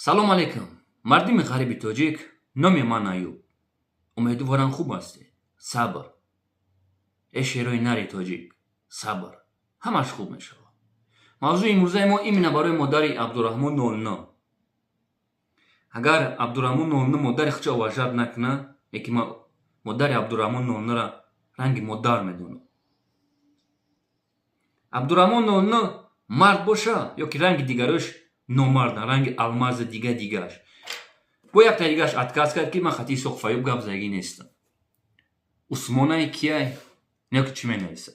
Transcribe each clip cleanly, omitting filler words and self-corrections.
سلام علیکم. مردم غریب تاجیک نام من ایوب. امیدوارم خوب هستی. صبر. اشیروی نری تاجیک. صبر. همش خوب میشه. موضوع امروزه ما اینه برای مادر عبدالرحمن نولنا. اگر عبدالرحمن نولنا مادر خچه وجد نکنه، یکی مادر عبدالرحمن نولنا را رنگ مادر میدونه. عبدالرحمن نولنا مرد باشه یا که رنگ دیگرش نامرد، رنگ الماس دیگهش. با یک طریقش اتکاس کرد که من خطی سوق فایب گپ زگی نیستم. عثمانه کیه؟ نه که چی مینویسه.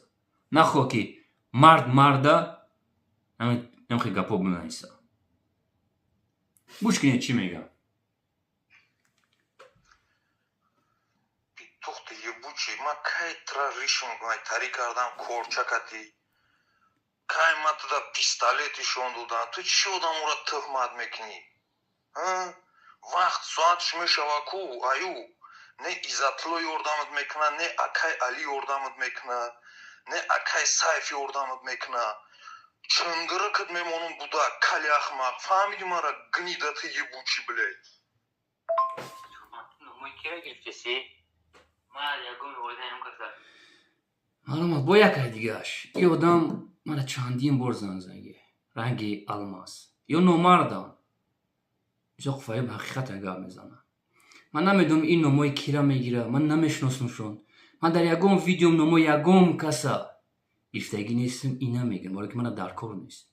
نخوا که مرده نمیخوای گپا بنویسه. گوش کنید چی میگم. Тухты ебучий, ма кай тражишим гай тарикардан корчакати. Кай ма туда пистолет ишондудан. Ты чё там ура тыгмат мекни? А? Вақт соат шмешаваку аю. Не изатло ёрдамат мекна, не акай али ёрдамат мекна, не акай сайф ёрдамат мекна. Чынгыры кыд мемонун буда кали ахмак. Фамили мара гнида ты ебучий, блядь. Ну мы кира гифтеси. معلومات با یک دیگهش این آدم من چندین بار زنگ زنگه رنگ الماس یا نامردان اینجا فایب حقیقت گپ میزنه. من نمیدونم این نامای کیرا میگیره، من نمیشناسمشون. من در یگم ویدیوم نامای یگم کسا گرفتگی نیستم اینا میگن برای که من در کار نیست.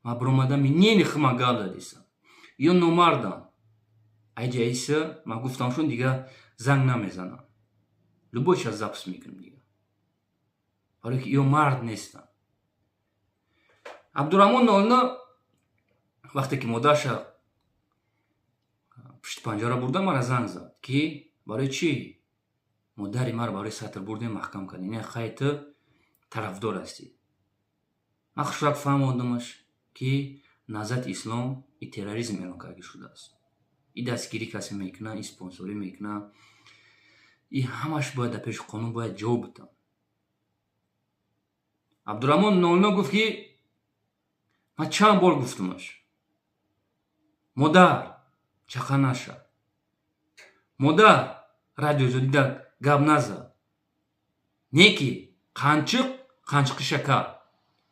من برامدم اینی نخما گل دادیسم یا نامردان ایجا ایسا من گفتمشون دیگه زنگ نمیزنم. لبوش از زبس میکنم دیگه برای که ایو مرد نیستم. عبدالرحمن نولنا وقتی که مادرش پشت پنجره برده مرا زنگ زد که برای چی؟ مادری مرا برای سطر برده محکم کردی. نه خیلی تو طرفدار هستی. من خوشحال فهمیدمش که نهضت اسلام ای تروریسم اعلان کرده شده است. ای دستگیری کسی میکنه، ای سپانسوری میکنه. ای همش باید در پیش قانون باید جواب بدن. عبدالرحمن نولنا گفت که من چند بار گفتمش مادر چقدر نشه، مادر رادیو زدیده گپ نزد، نیکی قنچق شکر.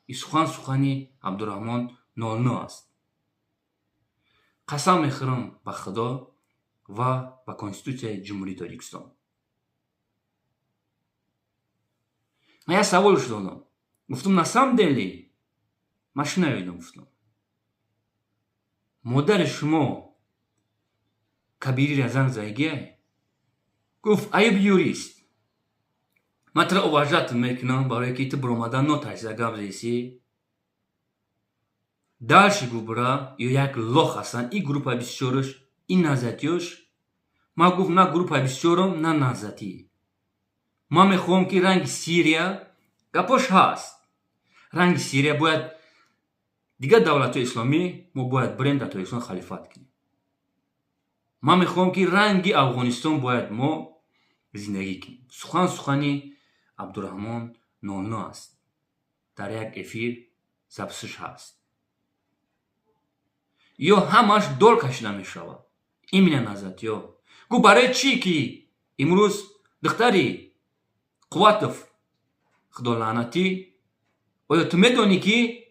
ای سخنی عبدالرحمن نولنا است. قسم میخورم به خدا و به کنستیتوسیای جمهوری تاجیکستان. من یه سوالش دادم. گفتم نسام دلی من شنویدم. گفتم مادر شما کبیری را زنگ زایگه؟ گفت ایوب یوریست. من ترا اوجت میکنم برای که تو برامدن نتایزه گپ زیسی. دالشی گوبرا یا یک لخ هستن ای گروپ 24 این نزدیوش. ما گفت نه گروپ 24 نه نزدی. ما میخوام که رنگ سیریا گپاش هست. رنگ سیریا باید دیگه دولت اسلامی ما باید برند تا اسلام خلیفت کنیم. ما میخوام که رنگ افغانستان باید ما زندگی کنیم. سخنی عبدالرحمن نولنا است. در یک افیر زبسش هست. یا همش دور کشیده میشود. این مینه نزد یا گو برای چی که امروز دختری قواتف خدا لعنتی آیا تو میدونی که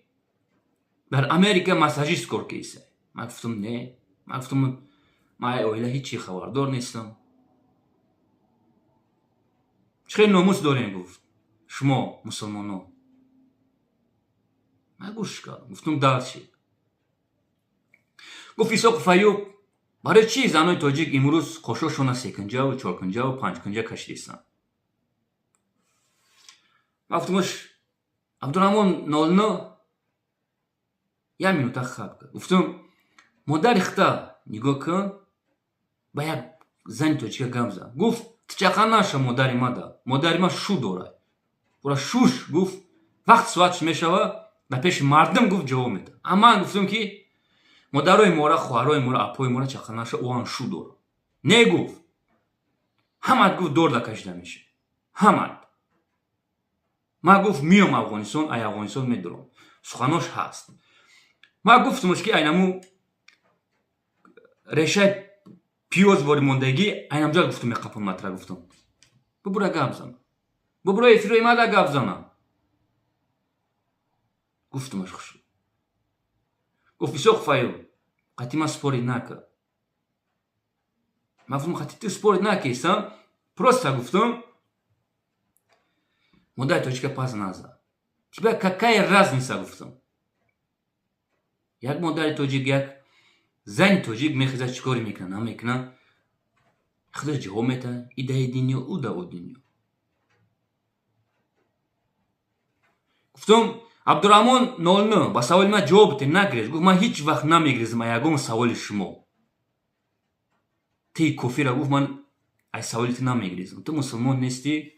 در امریکا مساجیست کار کیسه؟ من گفتم نه. من گفتم من اویله هیچی خبردار نیستم. چه ناموس دارین؟ گفت شما مسلمانان. من گوش کردم. گفتم دلشی. گفت ایساق فیوب برای چی زنای تاجیک امروز قشاشون 3 کنجه و 4 کنجه و 5 کنجه کشیدیستن؟ من گفتمش عبدالرحمن نولنا یه مینوته خواب کرد. گفتم مادر اختا نگاه کن با یک زن تاجیک گم زد. گفت چقدر نشه مادری ما دا. مادری ما شو داره. برای شوش گفت وقت سواتش میشوه در پیش مردم گفت جواب میده. اما من گفتم که مادرای مورا، خواهرای مورا، اپای مورا چقدر نشه اوان شو داره. نه گفت همه گفت دور دا کشیده میشه. همه ما گفت میام افغانستان، ای افغانستان میدرم. سخناش هست. ما گفتمش که اینمو رشته پیوز واری موندگی اینجا گفتم یک قپون مطرح گفتم ببرو گپ زن ببرو افیروی ما دا گپ زنم گفتمش خوش گفت بیسوق فایو قطی ما سپوری نکه مفهوم قطی تو سپوری نکیستم پروستا گفتم مدای توچکه پاس نازه تیبا какая разница گفتم یک مدای توجیگ یک زن توجیگ میخیزه چکاری میکنه نمیکنه خدا جواب میده ایده دینی او دا او دینی گفتم عبدالرحمن نولنه با سوال ما جواب تی نگریز گفت من هیچ وقت نمیگریزم یکم سوال شما تی کافی را گفت من ای سوالی تی نمیگریزم تو مسلمان نیستی؟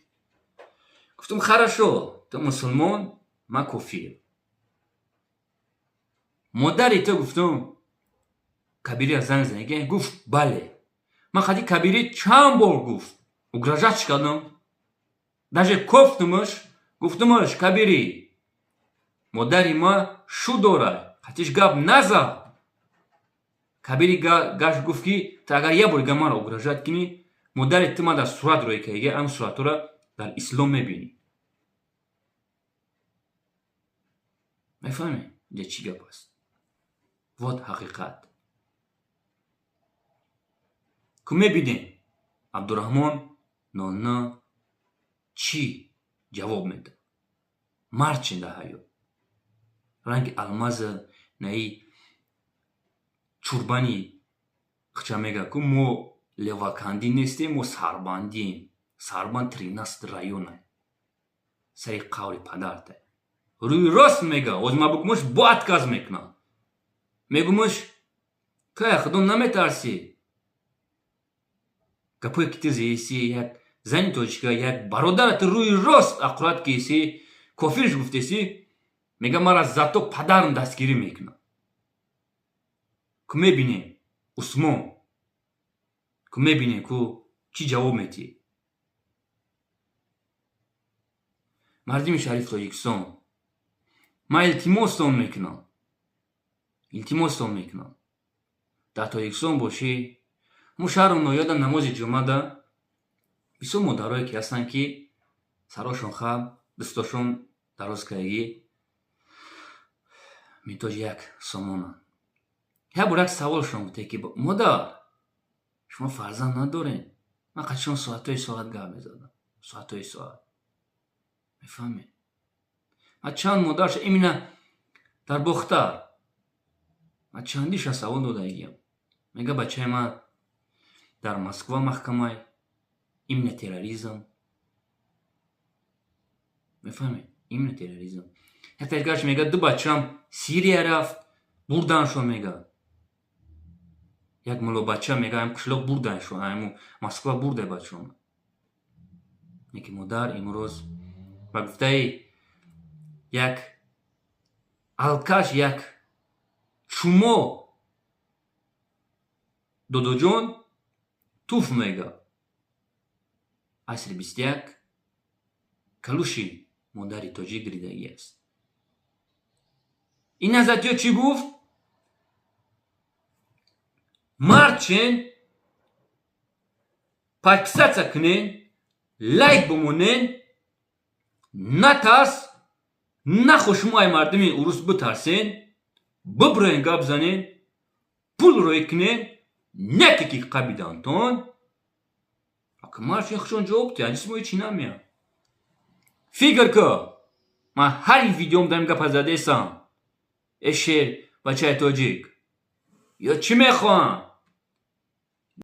گفتم хорошо تو مسلمان من کافی مادری تو گفتم کبیری از زنگ زنگه گفت بله من خودی کبیری چند بار گفت угрожать کردم даже گفتمش کبیری مادری ما شو داره خطیش گپ نزد کبیری گاش گفت که تا اگر یه بار من را угрожать کنی مادری تو ما در صورت روی که هم صورت را در اسلام میبینی میفهمی اینجا چی گپ است вот حقیقت که میبینی عبدالرحمن نانا چی جواب میده مرچنده هایو رنگ الماز نایی چوربانی خچه میگه که مو لواکاندی نیستیم مو سارباندیم ساربان 13 رایونه سری قوری پدرته روی راست میگه از ما بگمش با اتکاز میکنه میگمش که خودم نمیترسی کپوی که تیزیسی یک زنی توچکه یک برادرت روی راست اقرات کیسی کافیرش گفتیسی میگه مرا زاتو پدرم دستگیری میکنه که میبینی عثمان که میبینی که چی جواب میتی مردم شریف تاجیکستان ما التماسم میکنم در تاجیکستان باشی مو شهرم نایادم نماز جمعه ده بسیار مادرایی که هستن که سراشون خم دستاشون دراز کردگی میتاج یک سامانه یه برک سوالشون بوده که مادر شما فرزند ندارین من قدشون ساعت گپ میزدم ساعت میفهمی من چند مادرش ایمینه در بختر من چندیش از سوال دادگیم میگه بچه من در مسکو محکمه ایمینه تروریزم میفهمی ایمینه تروریزم حتی گرش میگه دو بچم سیریه رفت بردنشو میگه یک ملو بچه میگه هم کشلوک بردنشو همون مسکو برده بچه من میگه مادر امروز با گفته یک الکاش یک چومو دودو جون توف میگه عصر 21 کلوشی مادری تاجیک ریدگی است این ازتیا چی گفت؟ مرچن پاکساتا کنین لایک بمونین نترس نخوشمای مردمی اوروس بترسین ببرین گپ زنین پول روی کنین نکی که قبیدانتون اکه مرچ یخشون جواب تیان اسموی چی نمیم فکر که من هر ویدیوم دارم گپ زده سام اشیر بچه تاجیک یا چی میخوام